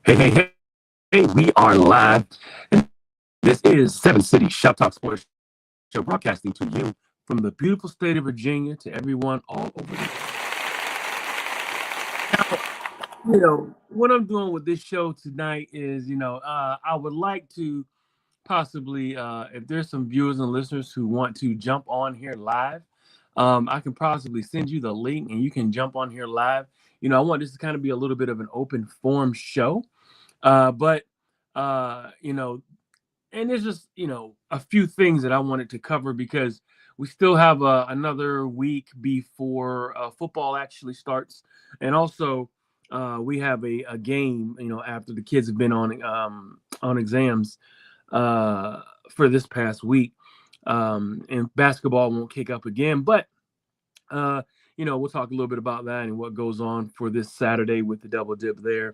Hey, we are live. And this is Seven City Shop Talk Sports Show, broadcasting to you from the beautiful state of Virginia to everyone all over the world. What I'm doing with this show tonight is, I would like to possibly, if there's some viewers and listeners who want to jump on here live, I can possibly send you the link and you can jump on here live. I want this to kind of be a little bit of an open forum show. But and there's just a few things that I wanted to cover because we still have another week before football actually starts, and also we have a game after the kids have been on exams for this past week, and basketball won't kick up again, but uh, we'll talk a little bit about that and what goes on for this Saturday with the double dip there.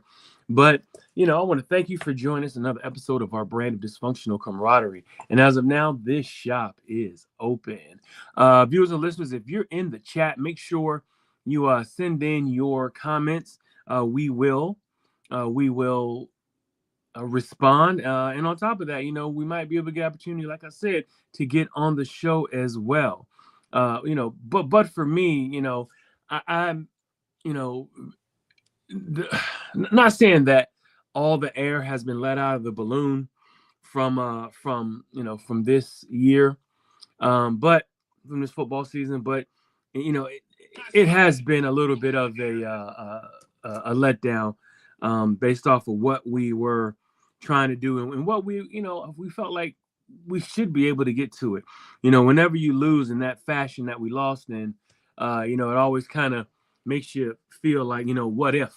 But, I want to thank you for joining us another episode of our brand of dysfunctional camaraderie. And as of now, this shop is open. Viewers and listeners, if you're in the chat, make sure you send in your comments. We will respond. And on top of that, we might be able to get opportunity, like I said, to get on the show as well. But for me, I'm, you know, not saying that all the air has been let out of the balloon from this year, but from this football season, but it has been a little bit of a letdown, based off of what we were trying to do and what we felt like we should be able to get to it. Whenever you lose in that fashion that we lost in, it always kind of makes you feel like, what if,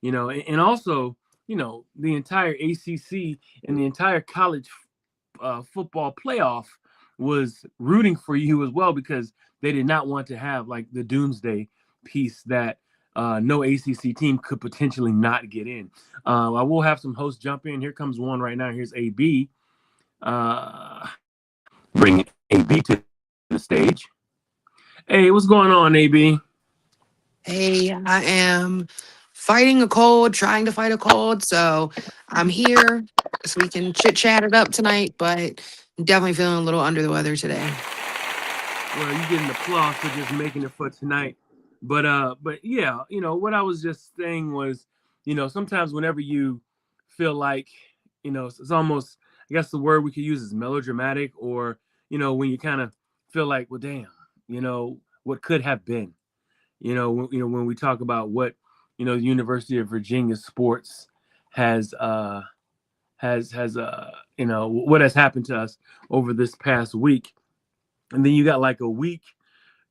and also, the entire ACC and the entire college football playoff was rooting for you as well because they did not want to have like the doomsday piece that no ACC team could potentially not get in. I will have some hosts jump in. Here comes one right now. Here's AB. Bring AB to the stage. Hey, what's going on, AB? Hey, I am fighting a cold, trying to fight a cold. So I'm here so we can chit chat it up tonight, but I'm definitely feeling a little under the weather today. Well, you getting applause for just making it for tonight. But yeah, what I was just saying was, sometimes whenever you feel like, it's almost, I guess the word we could use is melodramatic, or when you kind of feel like, well, damn, what could have been, when we talk about what, the University of Virginia sports has what has happened to us over this past week, and then you got like a week,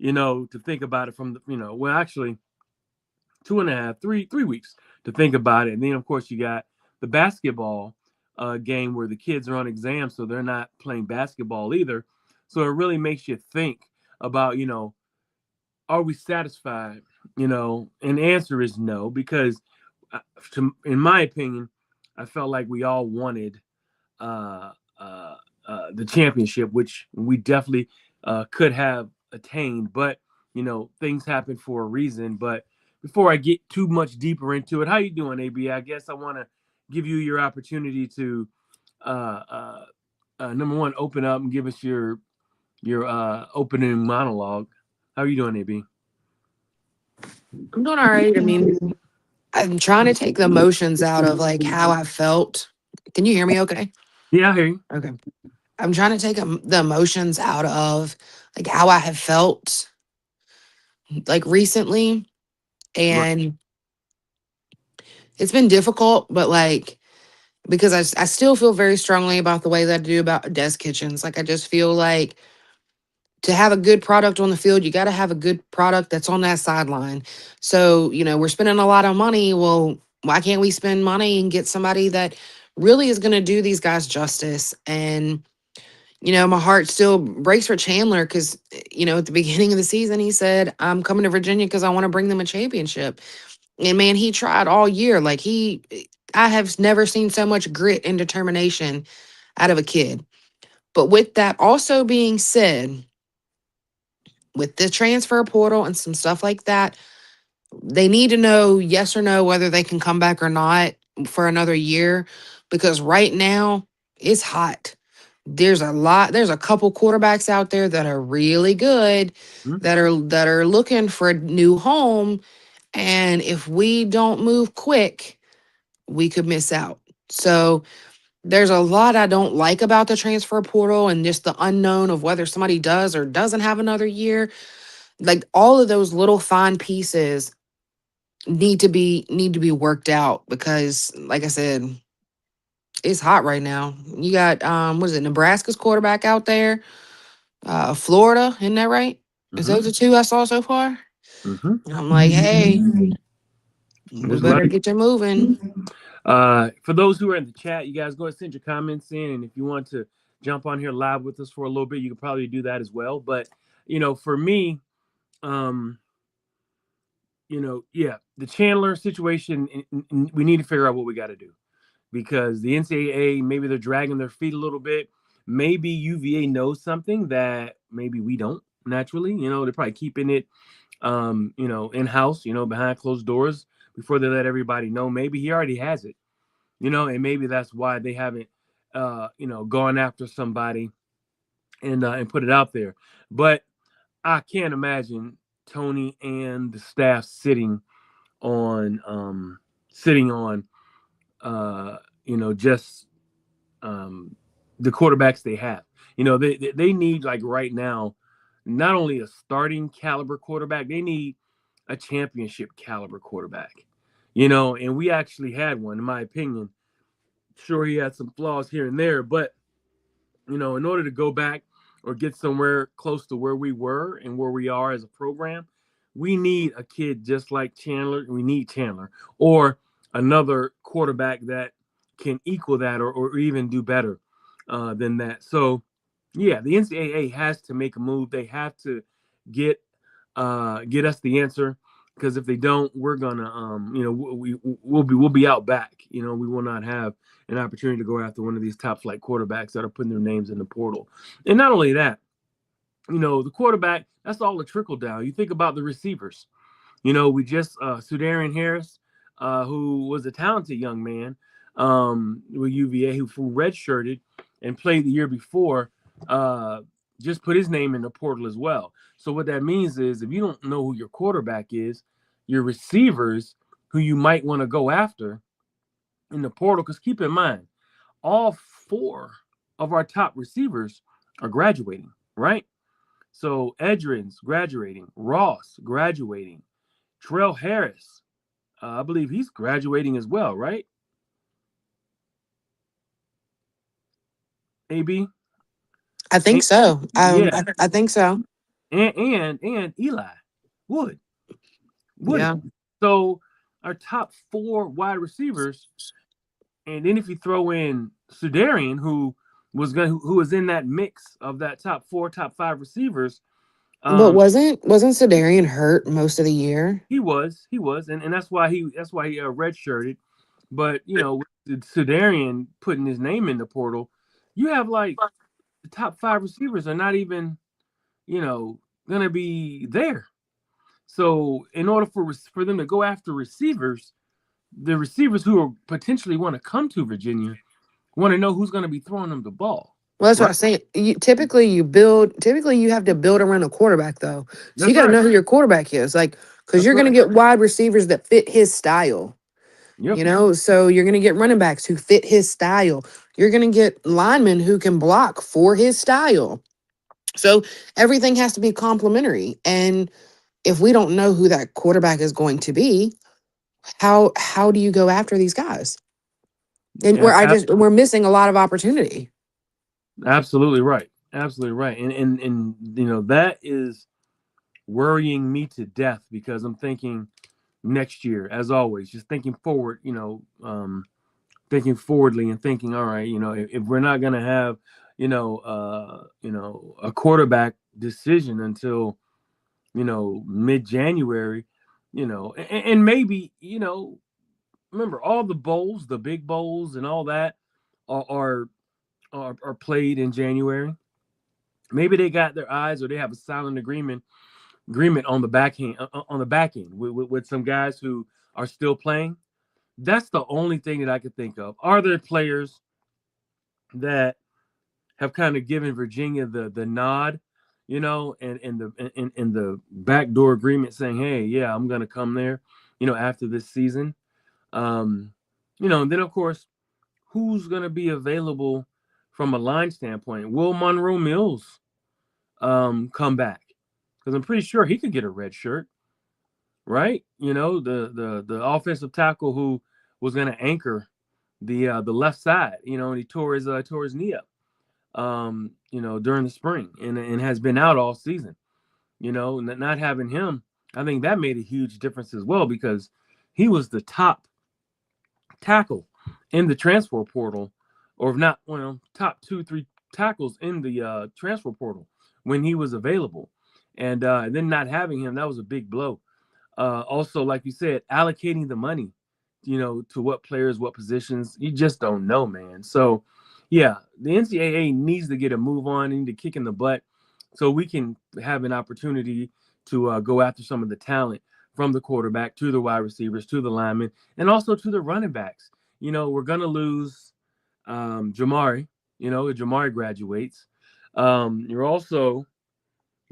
to think about it from the, well, actually 2.5, 3 weeks to think about it. And then of course you got the basketball game where the kids are on exam, so they're not playing basketball either. So it really makes you think about, are we satisfied? And the answer is no, because in my opinion, I felt like we all wanted uh, the championship, which we definitely could have attained. But things happen for a reason. But before I get too much deeper into it, how you doing, AB? I guess I want to give you your opportunity to number one, open up and give us your opening monologue. How are you doing, AB? I'm doing all right. I mean, I'm trying to take the emotions out of like how I felt. Can you hear me okay? Yeah, I hear you. Okay. I'm trying to take the emotions out of like how I have felt like recently. Right. And it's been difficult, but like, because I still feel very strongly about the way that I do about desk kitchens. Like, I just feel like to have a good product on the field, you got to have a good product that's on that sideline. So, we're spending a lot of money. Well, why can't we spend money and get somebody that really is going to do these guys justice? And, my heart still breaks for Chandler because, at the beginning of the season, he said, I'm coming to Virginia because I want to bring them a championship. And man, he tried all year. Like, I have never seen so much grit and determination out of a kid. But with that also being said, with the transfer portal and some stuff like that, they need to know yes or no whether they can come back or not. for another year because right now it's hot. There's a couple quarterbacks out there that are really good Hmm? that are looking for a new home, and if we don't move quick, we could miss out. So there's a lot I don't like about the transfer portal and just the unknown of whether somebody does or doesn't have another year. Like all of those little fine pieces need to be worked out because like I said, it's hot right now. You got what is it, Nebraska's quarterback out there, Florida, isn't that right? Is Hmm. those the two I saw so far? Hmm. And I'm like, hey, we There's a lot better of get you moving. for those who are in the chat, you guys go ahead and send your comments in, and if you want to jump on here live with us for a little bit, you can probably do that as well. But for me, um, yeah, the Chandler situation, we need to figure out what we got to do because the NCAA, maybe they're dragging their feet a little bit. Maybe UVA knows something that maybe we don't naturally. They're probably keeping it, in house, behind closed doors before they let everybody know. Maybe he already has it, and maybe that's why they haven't, gone after somebody and put it out there. But I can't imagine Tony and the staff on sitting on just um the quarterbacks they have. They need, like, right now, not only a starting caliber quarterback, they need a championship caliber quarterback. And we actually had one, in my opinion. Sure, he had some flaws here and there, but in order to go back or get somewhere close to where we were and where we are as a program, we need a kid just like Chandler. We need Chandler or another quarterback that can equal that or even do better than that. So, yeah, the NCAA has to make a move. They have to get get us the answer because if they don't, we're gonna we'll be out back. We will not have an opportunity to go after one of these top flight quarterbacks that are putting their names in the portal. And not only that, the quarterback, that's all a trickle down. You think about the receivers. We just Sudarian Harris, who was a talented young man with UVA, who redshirted and played the year before, uh, just put his name in the portal as well. So what that means is, if you don't know who your quarterback is, your receivers, who you might want to go after in the portal, because keep in mind, all four of our top receivers are graduating, right? So Edrin's graduating, Ross graduating, Terrell Harris, I believe he's graduating as well, right? AB, I think and, so. yeah, I think so. and Eli Wood, Woody. Yeah. So our top four wide receivers, and then if you throw in Sudarian, who was in that mix of that top four, top five receivers, But um, wasn't Sedarian hurt most of the year? he was, and that's why he redshirted. But with Sudarian putting his name in the portal, you have, like, the top five receivers are not even, gonna be there. So in order for them to go after receivers, the receivers who are potentially want to come to Virginia want to know who's going to be throwing them the ball, Well, that's what I right? was saying. Typically you have to build around a quarterback though. So you That's got to right. know who your quarterback is. Like, because That's you're going to right. get wide receivers that fit his style, Yep. so you're going to get running backs who fit his style. You're going to get linemen who can block for his style. So everything has to be complementary. And if we don't know who that quarterback is going to be, how do you go after these guys? And Yeah, we're missing a lot of opportunity. absolutely right. Absolutely right. And that is worrying me to death because I'm thinking next year, as always, just thinking forward. Thinking forwardly and thinking, all right, if we're not going to have, a quarterback decision until, mid-January, and maybe, remember all the bowls, the big bowls and all that are, are, are played in January. Maybe they got their eyes, or they have a silent agreement on the back end with some guys who are still playing. That's the only thing that I could think of. Are there players that have kind of given Virginia the nod, and the backdoor agreement saying, "Hey, yeah, I'm gonna come there," after this season. Um, and then of course, who's gonna be available from a line standpoint? Will Monroe Mills come back? Because I'm pretty sure he could get a red shirt, right? The offensive tackle who was gonna anchor the left side, and he tore his knee up during the spring and has been out all season. Not having him, I think that made a huge difference as well because he was the top tackle in the transfer portal, or if not, top 2, 3 tackles in the transfer portal when he was available. And then not having him, that was a big blow. Also, like you said, allocating the money, to what players, what positions, you just don't know, man. So, yeah, the NCAA needs to get a move on, need to kick in the butt, so we can have an opportunity to go after some of the talent from the quarterback to the wide receivers to the linemen and also to the running backs. We're gonna lose Jamari. If Jamari graduates, you're also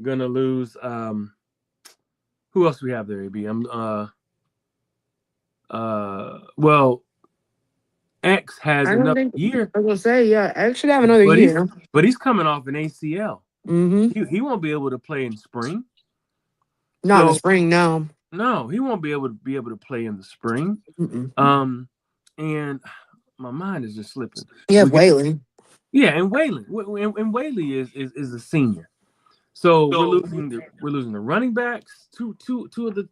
gonna lose. Who else we have there? AB. Well, X has I don't another think year, I was gonna say, yeah, X should have another but he's year. but he's coming off an ACL. Mm-hmm. He won't be able to play in spring. Not in the So spring, no. no, he won't be able to play in the spring. Mm-mm. Um, and my mind is just slipping. You have We got Whaley. Yeah, and Waylon, and Whaley is a senior. So we're losing the running backs, two of the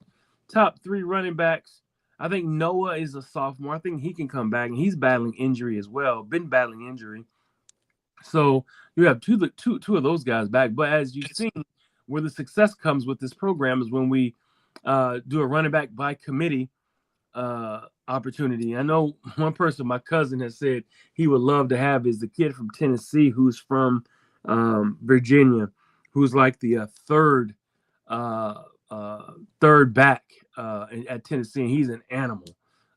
top three running backs. I think Noah is a sophomore. I think he can come back, and he's battling injury as well. Been battling injury. So you have two of those guys back. But as you've seen, where the success comes with this program is when we do a running back by committee opportunity. I know one person, my cousin, has said he would love to have is the kid from Tennessee who's from Virginia, who's like the uh, third back at Tennessee, and he's an animal.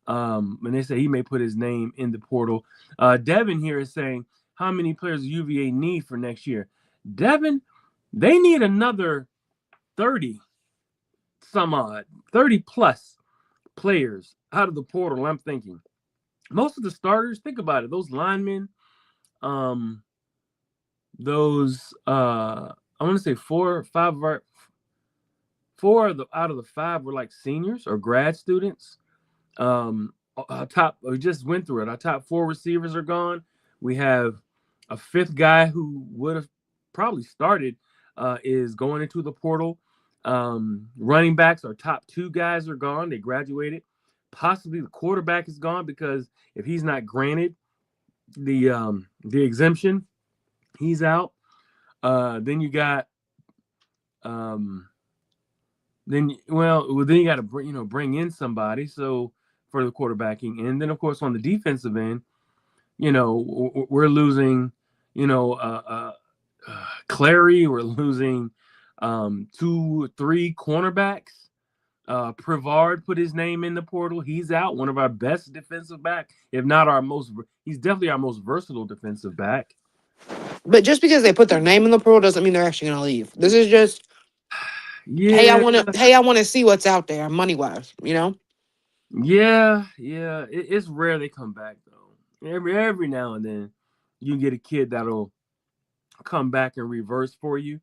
And they say he may put his name in the portal. Devin here is saying, how many players do UVA need for next year? Devin, they need another 30 some odd, 30 plus players out of the portal. I'm thinking most of the starters, think about it, those linemen, um, those I want to say four out of the five were like seniors or grad students. Our top, we just went through it. Our top four receivers are gone. We have a fifth guy who would have probably started is going into the portal. Running backs, our top two guys are gone. They graduated. Possibly the quarterback is gone because if he's not granted the exemption, he's out. Then you got um, then you got to bring in somebody. So for the quarterbacking, and then of course on the defensive end, we're losing, you know, Clary. We're losing 2, 3 cornerbacks. Privard put his name in the portal. He's out. One of our best defensive back, if not our most. He's definitely our most versatile defensive back. But just because they put their name in the portal doesn't mean they're actually gonna leave. This is just, Yeah, hey, I wanna see what's out there money wise, you know? yeah. It's rare they come back though. Every now and then, you get a kid that'll come back and reverse for you.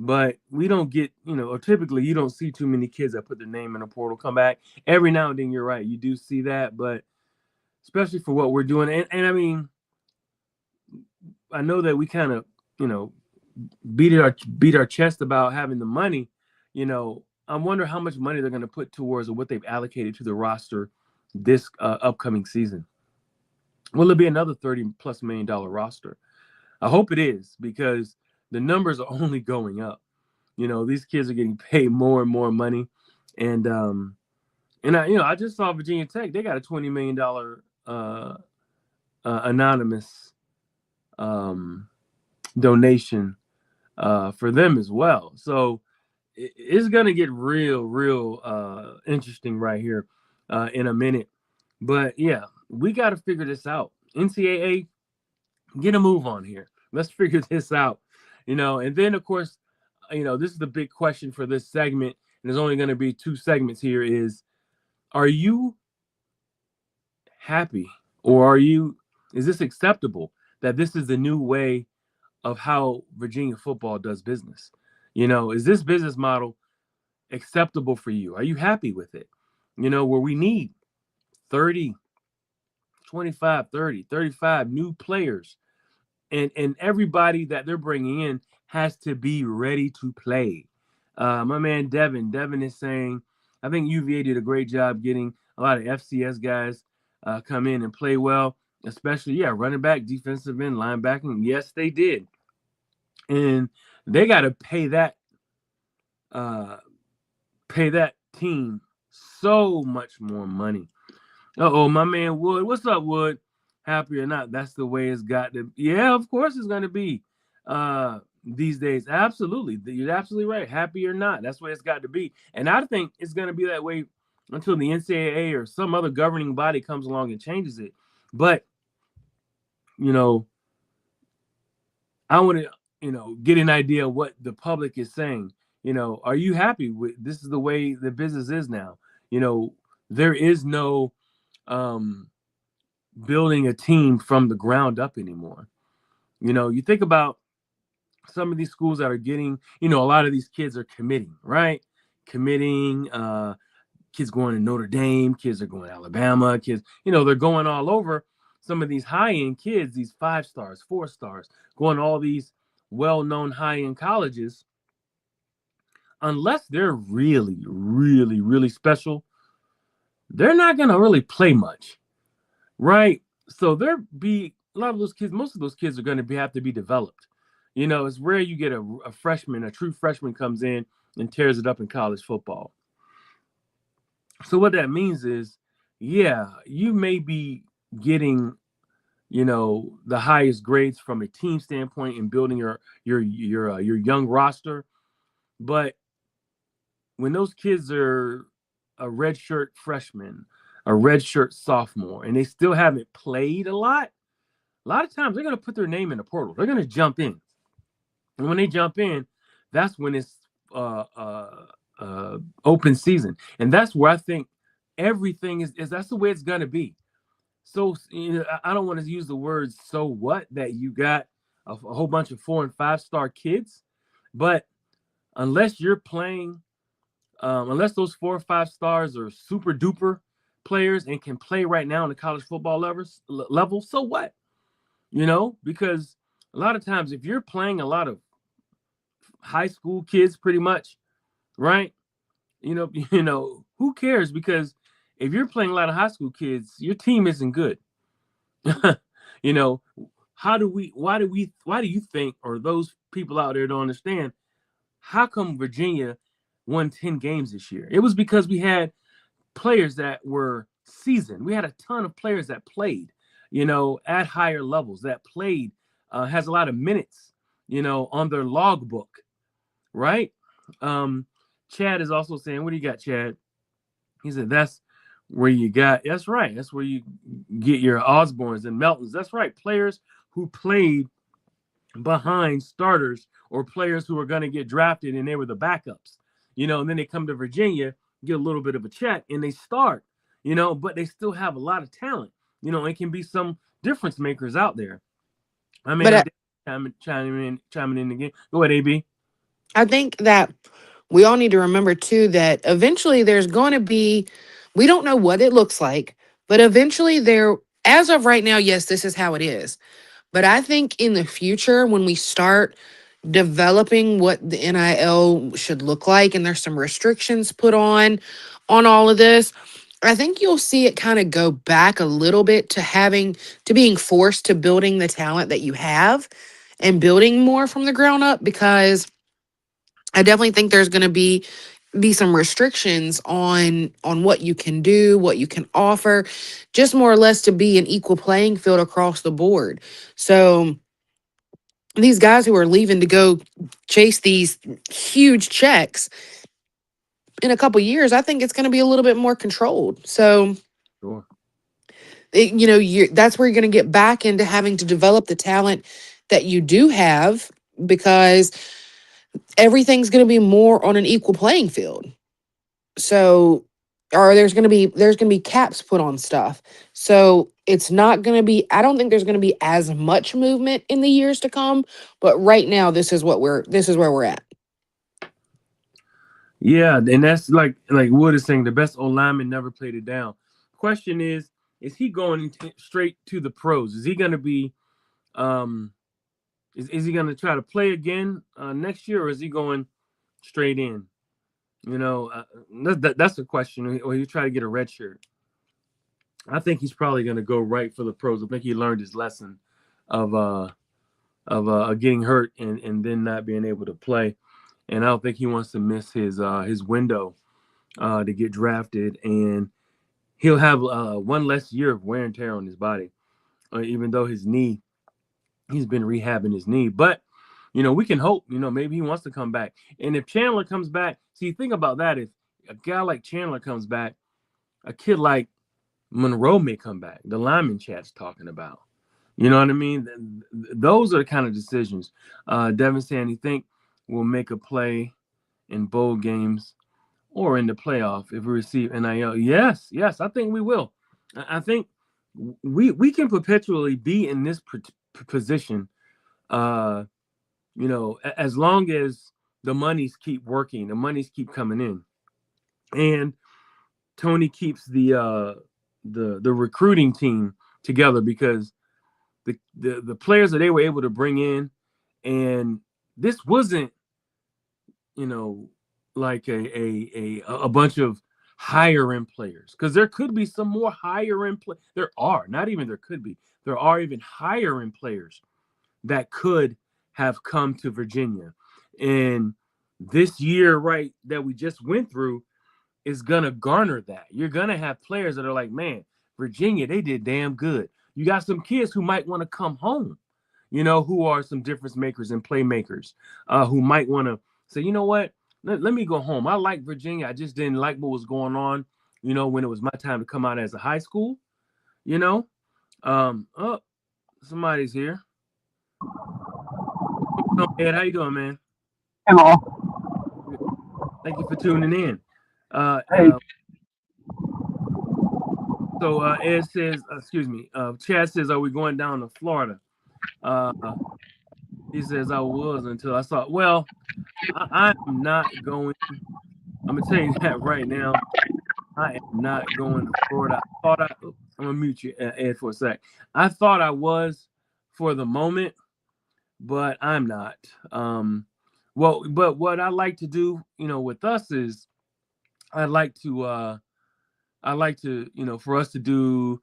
But we don't get, or typically you don't see too many kids that put their name in a portal come back. Every now and then, you're right, you do see that, but especially for what we're doing, and I mean, I know that we kind of, you know, beat our chest about having the money. I wonder how much money they're going to put towards or what they've allocated to the roster this upcoming season. Will it be another $30+ million roster? I hope it is because the numbers are only going up. These kids are getting paid more and more money, and I just saw Virginia Tech. They got a $20 million anonymous um, donation for them as well. So it's gonna get real interesting right here in a minute. But yeah, we got to figure this out. NCAA, get a move on here. Let's figure this out. And then of course, this is the big question for this segment, and there's only going to be two segments here is, are you happy, or is this acceptable that this is the new way of how Virginia football does business? Is this business model acceptable for you? Are you happy with it? Where we need 30, 25, 30, 35 new players, and everybody that they're bringing in has to be ready to play. My man Devin is saying, I think UVA did a great job getting a lot of FCS guys come in and play well, especially running back, defensive end, linebacking. Yes, they did, and they got to uh, pay that team so much more money. Oh, my man Wood. What's up, Wood? Happy or not, that's the way it's got to. Yeah, of course it's going to be these days. Absolutely. You're absolutely right. Happy or not, that's the way it's got to be. And I think it's going to be that way until the NCAA or some other governing body comes along and changes it. But, you know, I want to, get an idea of what the public is saying. Are you happy with this is the way the business is now? There is no um building a team from the ground up anymore. You think about some of these schools that are getting, a lot of these kids are committing, right? Committing, kids going to Notre Dame, kids are going to Alabama, kids, they're going all over. Some of these high end kids, these 5 stars, 4 stars, going to all these well known high end colleges, unless they're really, really, really special, they're not going to really play much. Right. So there be a lot of those kids, most of those kids are going to have to be developed. It's rare you get a freshman, a true freshman comes in and tears it up in college football. So what that means is, yeah, you may be getting, the highest grades from a team standpoint in building your young roster, but when those kids are a redshirt freshman, a redshirt sophomore, and they still haven't played a lot of times they're going to put their name in the portal. They're going to jump in. And when they jump in, that's when it's uh, uh, open season. And that's where I think everything is that's the way it's going to be. So, I don't want to use the words so what that you got a whole bunch of 4 and 5 star kids, but unless you're playing, unless those 4 or 5 stars are super duper players and can play right now in the college football level, so what? Because a lot of times if you're playing a lot of high school kids pretty much, right? Who cares? Because if you're playing a lot of high school kids, your team isn't good. you know, why do you think, or those people out there don't understand, how come Virginia won 10 games this year? It was because we had players that were seasoned. We had a ton of players that played, at higher levels, that played, has a lot of minutes, on their logbook, right? Um, Chad is also saying, what do you got, Chad? He said, that's right. That's where you get your Osbornes and Meltons. That's right. Players who played behind starters or players who are going to get drafted and they were the backups, and then they come to Virginia, get a little bit of a check and they start, but they still have a lot of talent, and can be some difference makers out there. I mean, But chiming in again. Go ahead, AB. I think that we all need to remember too that eventually there's going to be, we don't know what it looks like, but eventually there, as of right now, yes, this is how it is. But I think in the future, when we start developing what the NIL should look like, and there's some restrictions put on all of this, I think you'll see it kind of go back a little bit to being forced to building the talent that you have and building more from the ground up, because I definitely think there's going to be some restrictions on what you can do, what you can offer, just more or less to be an equal playing field across the board. So these guys who are leaving to go chase these huge checks in a couple years, I think it's going to be a little bit more controlled. So Sure. That's where you're going to get back into having to develop the talent that you do have, because everything's going to be more on an equal playing field. So, or there's going to be caps put on stuff. So it's not going to be, I don't think there's going to be as much movement in the years to come, but right now this is where we're at. Yeah, and that's like Wood is saying, the best O lineman never played it down. Question is he going straight to the pros? Is he going to be um is he going to try to play again next year, or is he going straight in? You know, that's the question. Or he try to get a red shirt. I think he's probably going to go right for the pros. I think he learned his lesson of getting hurt and then not being able to play. And I don't think he wants to miss his window to get drafted. And he'll have one less year of wear and tear on his body, even though he's been rehabbing his knee. But we can hope. Maybe he wants to come back. And if Chandler comes back, see, think about that. If a guy like Chandler comes back, a kid like Monroe may come back. The lineman chat's talking about. You know what I mean? Those are the kind of decisions. Devin saying he think we'll make a play in bowl games or in the playoff if we receive NIL. Yes, I think we will. I think we can perpetually be in this position. Uh, as long as the monies keep working, the monies keep coming in, and Tony keeps the recruiting team together, because the players that they were able to bring in, and this wasn't like a bunch of higher end players, because there could be some more higher end there are not even there could be there are even higher end players that could have come to Virginia. And this year, right, that we just went through is gonna garner that. You're gonna have players that are like, man, Virginia, they did damn good. You got some kids who might want to come home, who are some difference makers and playmakers, who might want to say, you know what, let me go home. I like Virginia. I just didn't like what was going on, when it was my time to come out as a high school, you know. Oh, somebody's here. What's going on, Ed? How you doing, man? Hello. Thank you for tuning in. Uh, Hey. uh, so Ed says, excuse me, Chad says, are we going down to Florida? Uh, he says, I was until I saw. Well, I am not going. I'm gonna tell you that right now. I am not going to Florida. I'm gonna mute you, Ed, for a sec. I thought I was for the moment, but I'm not. Well, but what I like to do, with us is I like to for us to do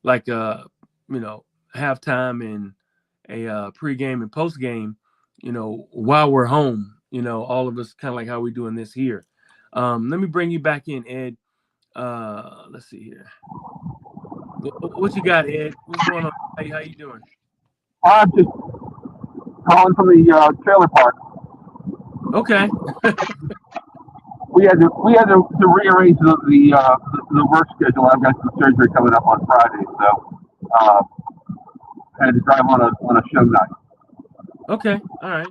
like halftime and a pregame and postgame, while we're home, all of us kind of like how we're doing this here. Let me bring you back in, Ed. Let's see here. What you got, Ed? What's going on? How you doing? I'm just calling from the trailer park. Okay. We had to rearrange the work schedule. I've got some surgery coming up on Friday, so uh, I had to drive on a show night. Okay. All right.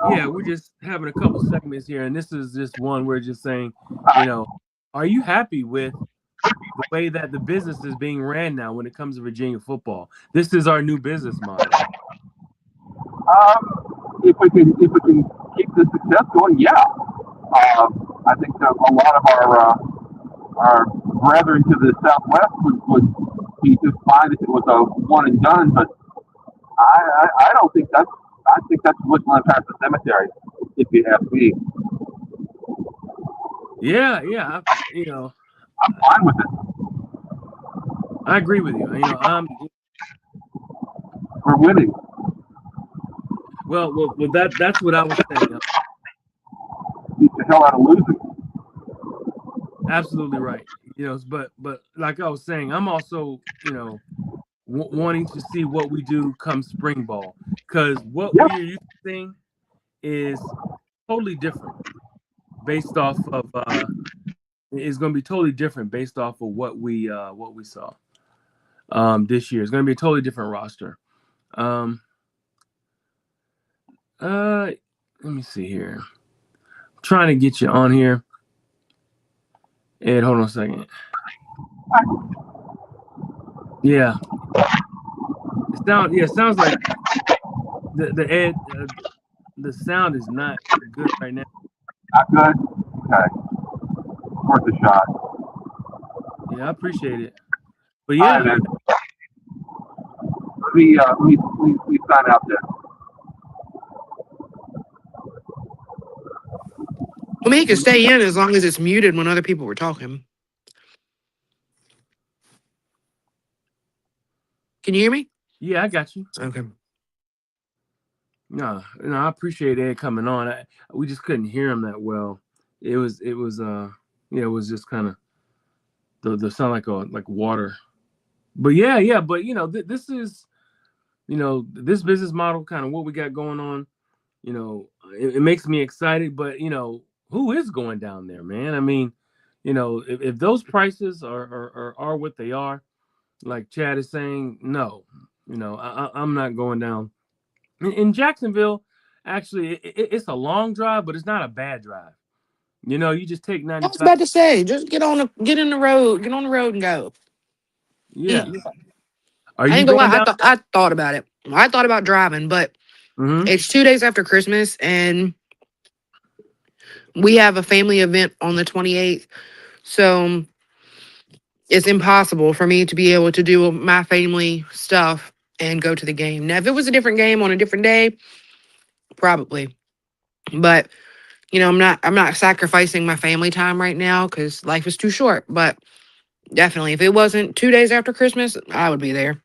Yeah, we're just having a couple segments here, and this is just one. We're just saying, are you happy with the way that the business is being ran now when it comes to Virginia football? This is our new business model. If we can keep the success going, yeah. I think that a lot of our brethren to the southwest would be just fine if it was a one and done, but I don't think that's. I think that's Woodland past the cemetery, if you ask me. Yeah. I'm fine with it. I agree with you. We're winning. Well, that's what I was saying. Beat the hell out of losing. Absolutely right. But like I was saying, I'm also, wanting to see what we do come spring ball, because what Yeah. we are used to seeing is totally different based off of is going to be totally different based off of what we saw. this year. It's going to be a totally different roster. Um, uh, Let me see here. I'm trying to get you on here. Ed, hold on a second. Yeah, it sounds like the Ed the sound is not good right now. Not good. Okay, worth a shot. Yeah, I appreciate it. But All right, yeah, man. Let me sign out there. I mean, he could stay in as long as it's muted when other people were talking. Can you hear me? yeah, I got you. Okay. No, I appreciate Ed coming on. We just couldn't hear him that well. Yeah, it was just kind of the sound like water. But yeah, but this is this business model kind of what we got going on. It makes me excited, but who is going down there, man? I mean, if those prices are what they are, like Chad is saying, no, I'm not going down. In Jacksonville, actually, it's a long drive, but it's not a bad drive. You just take I was 95. about to say, just get in the road, get on the road and go. Yeah. Yeah. Are I you ain't gonna going lie, down? I thought about it. I thought about driving, but Mm-hmm. it's 2 days after Christmas, and we have a family event on the 28th. So it's impossible for me to be able to do my family stuff and go to the game. Now, if it was a different game on a different day, probably. But I'm not sacrificing my family time right now because life is too short. But definitely, if it wasn't 2 days after Christmas, I would be there.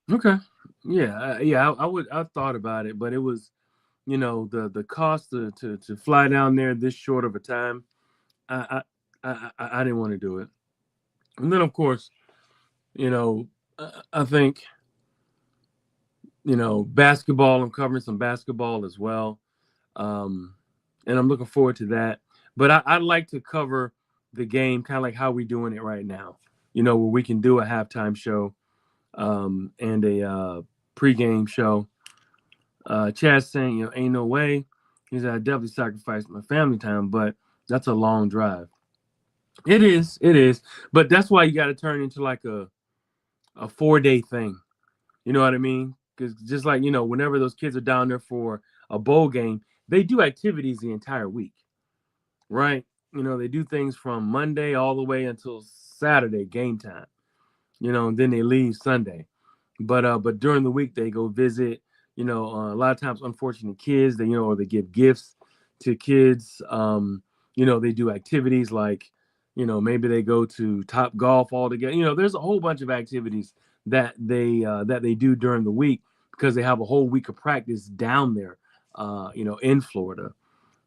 Okay. Yeah, yeah. I thought about it, but it was the cost to fly down there this short of a time. I I didn't want to do it. And then of course, you know, I think basketball. I'm covering some basketball as well, um, and I'm looking forward to that. But I'd like to cover the game kind of like how we're doing it right now. Where we can do a halftime show and a pregame show. Chad's saying, ain't no way. He said, I definitely sacrificed my family time, but that's a long drive. It is. But that's why you got to turn into like a 4 day thing. You know what I mean? Because just like, whenever those kids are down there for a bowl game, they do activities the entire week, right? They do things from Monday all the way until Saturday game time, and then they leave Sunday. But during the week they go visit. A lot of times unfortunate kids. They or they give gifts to kids. They do activities like maybe they go to Top Golf all together. There's a whole bunch of activities that they do during the week because they have a whole week of practice down there, in Florida,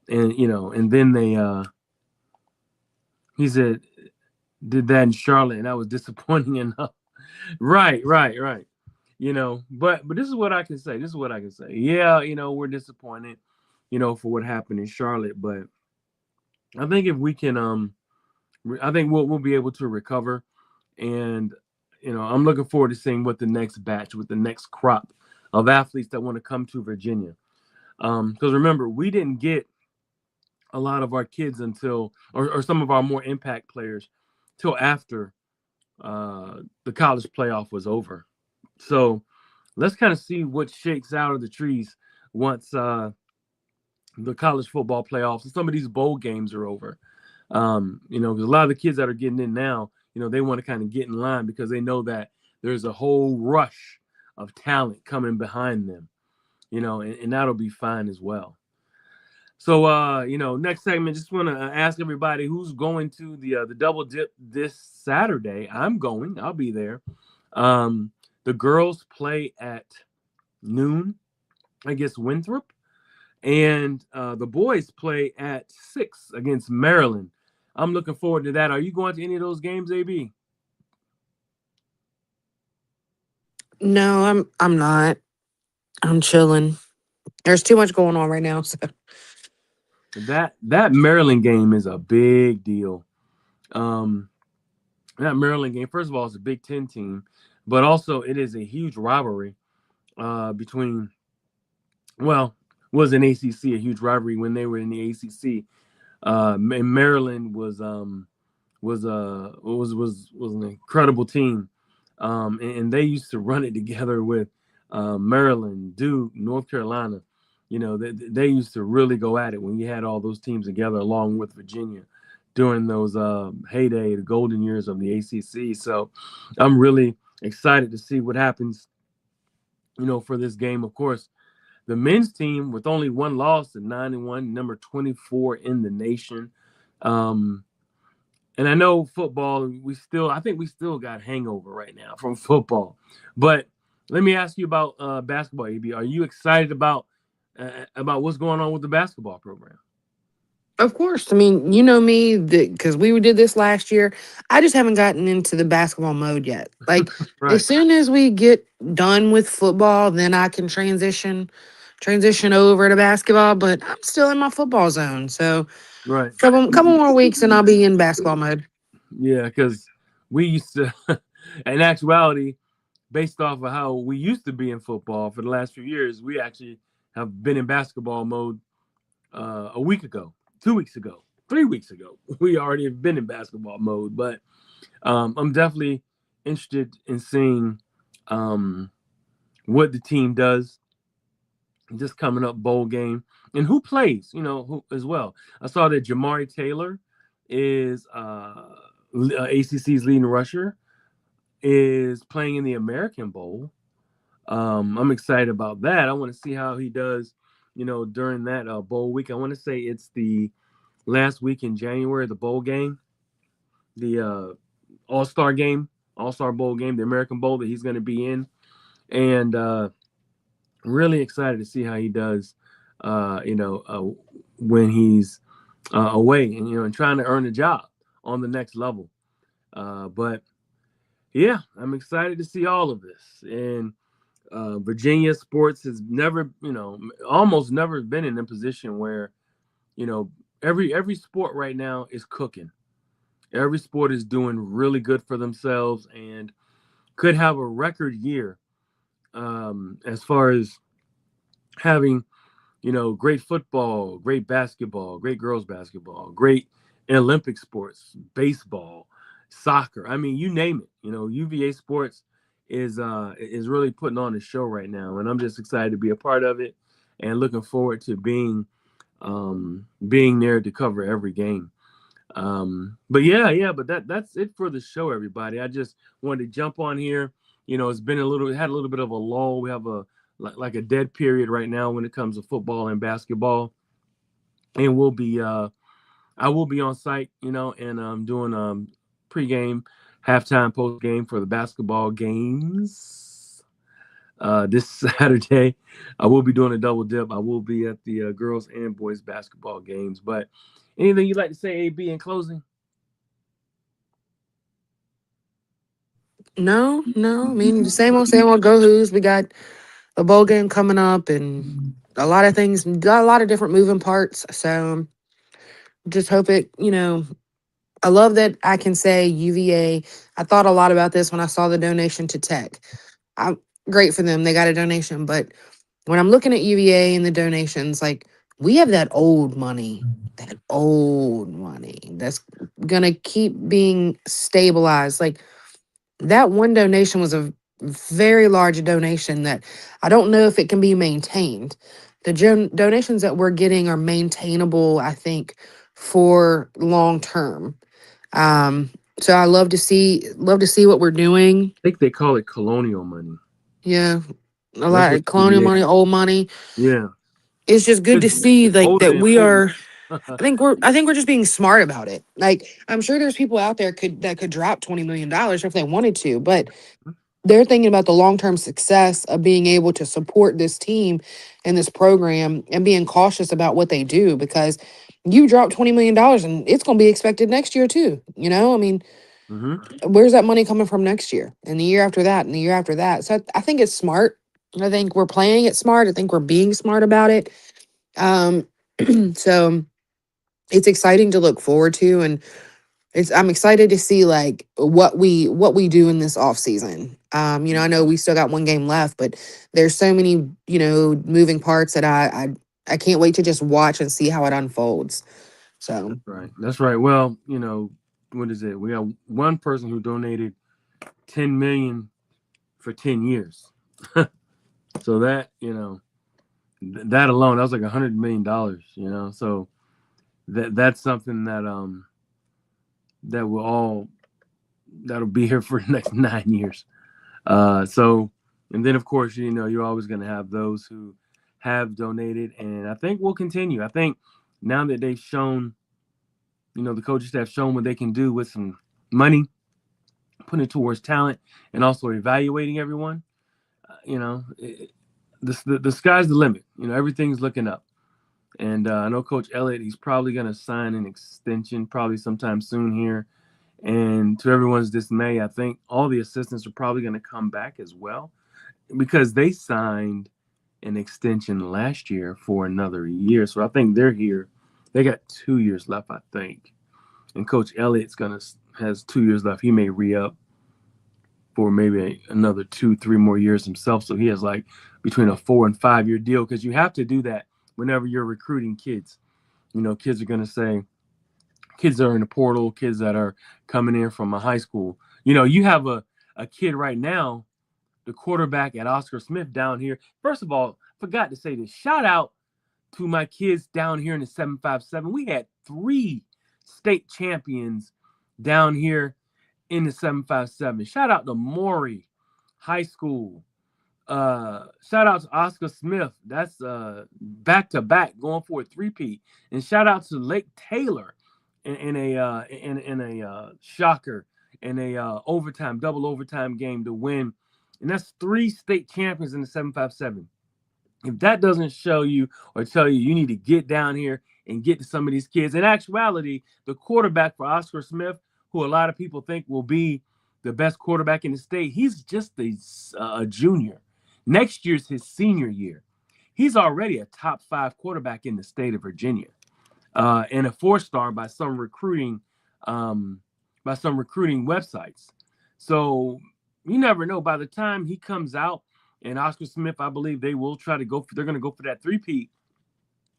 and then they he said did that in Charlotte, and that was disappointing enough. Right. But this is what I can say. This is what I can say. Yeah, we're disappointed, for what happened in Charlotte, but I think if we can, I think we'll be able to recover, and I'm looking forward to seeing what the next batch, with the next crop of athletes that want to come to Virginia. Because remember, we didn't get a lot of our kids until, or some of our more impact players, till after the college playoff was over. So let's kind of see what shakes out of the trees once the college football playoffs and some of these bowl games are over. Because a lot of the kids that are getting in now, they want to kind of get in line because they know that there's a whole rush of talent coming behind them, and that'll be fine as well. So, next segment, just want to ask everybody who's going to the double dip this Saturday. I'm going. I'll be there. Um, the girls play at noon, I guess Winthrop, and the boys play at 6 against Maryland. I'm looking forward to that. Are you going to any of those games, AB? No, I'm not. I'm chilling. There's too much going on right now. So That Maryland game is a big deal. Um, that Maryland game. First of all, it's a Big Ten team, but also it is a huge rivalry between, well, was an ACC, a huge rivalry when they were in the ACC. And Maryland was an incredible team, and they used to run it together with Maryland, Duke, North Carolina. You know, they used to really go at it when you had all those teams together, along with Virginia, during those heyday, the golden years of the ACC. So, I'm really excited to see what happens. You know, for this game, of course, the men's team with only one loss at 9-1, number 24 in the nation. Um, and I know football, I think we still got hangover right now from football. But let me ask you about basketball, AB. Are you excited about what's going on with the basketball program? Of course. I mean, you know me, because we did this last year. I just haven't gotten into the basketball mode yet. Like, Right, as soon as we get done with football, then I can transition over to basketball. But I'm still in my football zone. So, right. couple more weeks, and I'll be in basketball mode. Yeah, because we used to, in actuality, based off of how we used to be in football for the last few years, we actually have been in basketball mode a week ago, 2 weeks ago, 3 weeks ago. We already have been in basketball mode, but I'm definitely interested in seeing um, what the team does this coming up bowl game and who plays, you know, who as well. I saw that Jamari Taylor is ACC's leading rusher, is playing in the American Bowl. I'm excited about that. I want to see how he does, you know, during that bowl week. I want to say it's the last week in January, the bowl game, the All Star game, All Star Bowl game, the American Bowl that he's going to be in, and really excited to see how he does. When he's away and and trying to earn a job on the next level. But yeah, I'm excited to see all of this. And Virginia sports has never, almost never been in a position where you know every sport right now is cooking. Every sport is doing really good for themselves and could have a record year as far as having great football, great basketball, great girls basketball, great Olympic sports, baseball, soccer. I mean, you name it. UVA sports is really putting on a show right now, and I'm just excited to be a part of it, and looking forward to being there to cover every game. But yeah, but that's it for the show, everybody. I just wanted to jump on here. It's been had a little bit of a lull. We have a like a dead period right now when it comes to football and basketball, and I will be on site, and doing pregame, halftime, postgame for the basketball games. This Saturday, I will be doing a double dip. I will be at the girls and boys basketball games. But anything you'd like to say, AB, in closing? No, no. I mean, the same old go who's. We got a bowl game coming up and a lot of things, got a lot of different moving parts. So just hope I love that I can say UVA. I thought a lot about this when I saw the donation to Tech. I'm great for them. They got a donation. But when I'm looking at UVA and the donations, like we have that old money that's going to keep being stabilized. Like that one donation was a very large donation that I don't know if it can be maintained. The donations that we're getting are maintainable, I think, for long term. Um, so I love to see what we're doing. I think they call it colonial money. Yeah, a That's lot what of colonial UVA. money, old money. Yeah, It's just good to it's see like older that than we food. are. I think we're just being smart about it. Like I'm sure there's people out there that could drop $20 million if they wanted to, but they're thinking about the long-term success of being able to support this team and this program and being cautious about what they do because you drop $20 million and it's going to be expected next year too. I mean, Hmm. where's that money coming from next year and the year after that and the year after that? So I think it's smart. I think we're playing it smart. I think we're being smart about it. Um, so it's exciting to look forward to. And I'm excited to see like what we do in this off season. I know we still got one game left, but there's so many, moving parts that I can't wait to just watch and see how it unfolds. So That's right. Well, what is it? We got one person who donated 10 million for 10 years. So that, that alone, that was like $100 million, So that's something that that'll be here for the next 9 years. So, and then of course, you're always going to have those who have donated, and I think we'll continue. I think now that they've shown, the coaching staff shown what they can do with some money, putting it towards talent, and also evaluating everyone. The sky's the limit. Everything's looking up. And I know Coach Elliott, he's probably going to sign an extension probably sometime soon here. And to everyone's dismay, I think all the assistants are probably going to come back as well because they signed an extension last year for another year. So I think they're here. They got 2 years left, I think. And Coach Elliott's has 2 years left. He may re-up for maybe another 2-3 more years himself. So he has like between a 4 and 5 year deal because you have to do that whenever you're recruiting kids. Kids are going to say, kids that are in the portal, kids that are coming in from a high school. You have a kid right now, the quarterback at Oscar Smith down here. First of all, forgot to say this. Shout out to my kids down here in the 757. We had 3 state champions down here in the 757. Shout out to Maury High School. Shout out to Oscar Smith. That's back to back going for a 3-peat. And shout out to Lake Taylor in a shocker in a double overtime game to win. And that's 3 state champions in the 757. If that doesn't show you or tell you need to get down here and get to some of these kids. In actuality, the quarterback for Oscar Smith, who a lot of people think will be the best quarterback in the state, he's just a junior. Next year's his senior year. He's already a top 5 quarterback in the state of Virginia, and a 4-star by some recruiting websites. So you never know. By the time he comes out, and Oscar Smith, I believe they will try to go. They're going to go for that 3-peat.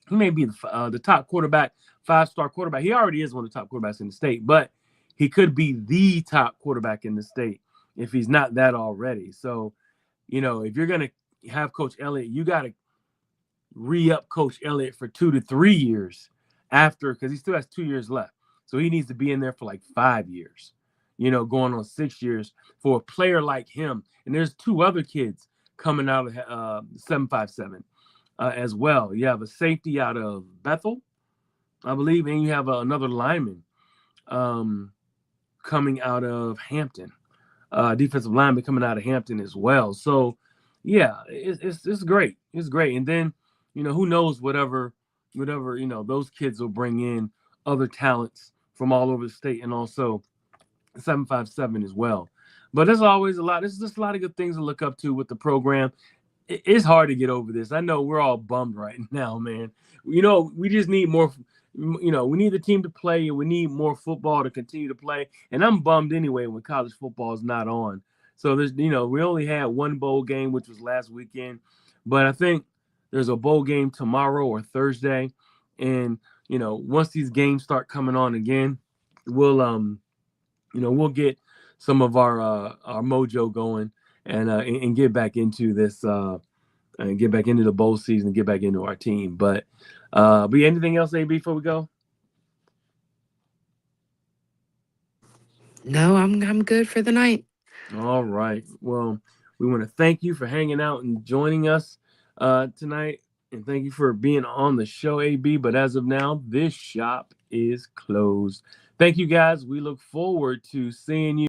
He may be the top quarterback, 5-star quarterback. He already is one of the top quarterbacks in the state, but he could be the top quarterback in the state if he's not that already. So, if you're going to have Coach Elliott, you got to re-up Coach Elliott for 2 to 3 years after, because he still has 2 years left. So he needs to be in there for like 5 years, going on 6 years for a player like him. And there's 2 other kids coming out of 757 as well. You have a safety out of Bethel, I believe, and you have another lineman coming out of Hampton, defensive lineman coming out of Hampton as well. So, yeah, it's great. It's great. And then, who knows, whatever, those kids will bring in other talents from all over the state and also 757 as well. But there's always there's just a lot of good things to look up to with the program. It's hard to get over this. I know we're all bummed right now, man. We just need more. We need the team to play, and we need more football to continue to play. And I'm bummed anyway when college football is not on. So there's, we only had one bowl game, which was last weekend, but I think there's a bowl game tomorrow or Thursday, and once these games start coming on again, we'll get some of our mojo going and get back into this and get back into the bowl season and get back into our team. But anything else, AB, before we go? no, I'm good for the night. All right. Well, we want to thank you for hanging out and joining us tonight, and thank you for being on the show, AB. But as of now, this shop is closed. Thank you, guys. We look forward to seeing you